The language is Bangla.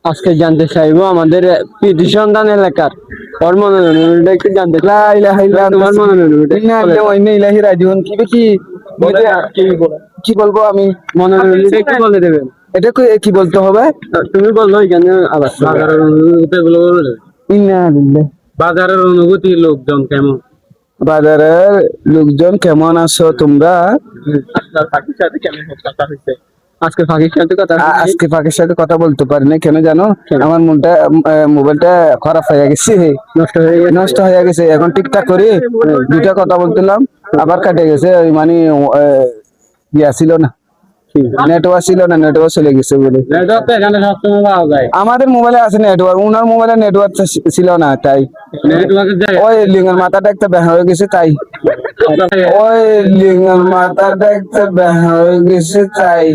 আজকে জানতে চাইবো আমাদের কৃতি সন্ধান এলাকার ওর মনোনয়নটা একটু জানতে তোমার মনোনয়ন কি বলবো আমি? মনোনয়নটা একটু বলে দেবেন। এটা কি বলতে হবে? তুমি বললো এখানে আবার বাজারের অনুভূতি, লোকজন কেমন? বাজারের লোকজন কেমন আছো তোমরা? আজকে ফাঁকির সাথে কথা আজকে ফাঁকের সাথে কথা বলতে পারি না, কেন জানো? আমার মোবাইলটা খারাপ হয়ে গেছে, নষ্ট হয়ে গেছে। এখন ঠিকঠাক করে দুটা কথা বলছিলাম, আবার কাটে গেছে। মানে ইয়া ছিল না, নেটওয়ার্ক ছিল না, নেটওয়ার্ক চলে গেছে বলে। আমাদের মোবাইলে আছে নেটওয়ার্ক, ওনার মোবাইলে নেটওয়ার্ক ছিল না, তাই ওই লিঙ্গের মাথাটা একটা ব্যাহ হয়ে গেছে, তাই ওই লিঙ্গের মাথাটা একটা ব্যাহ হয়ে গেছে, তাই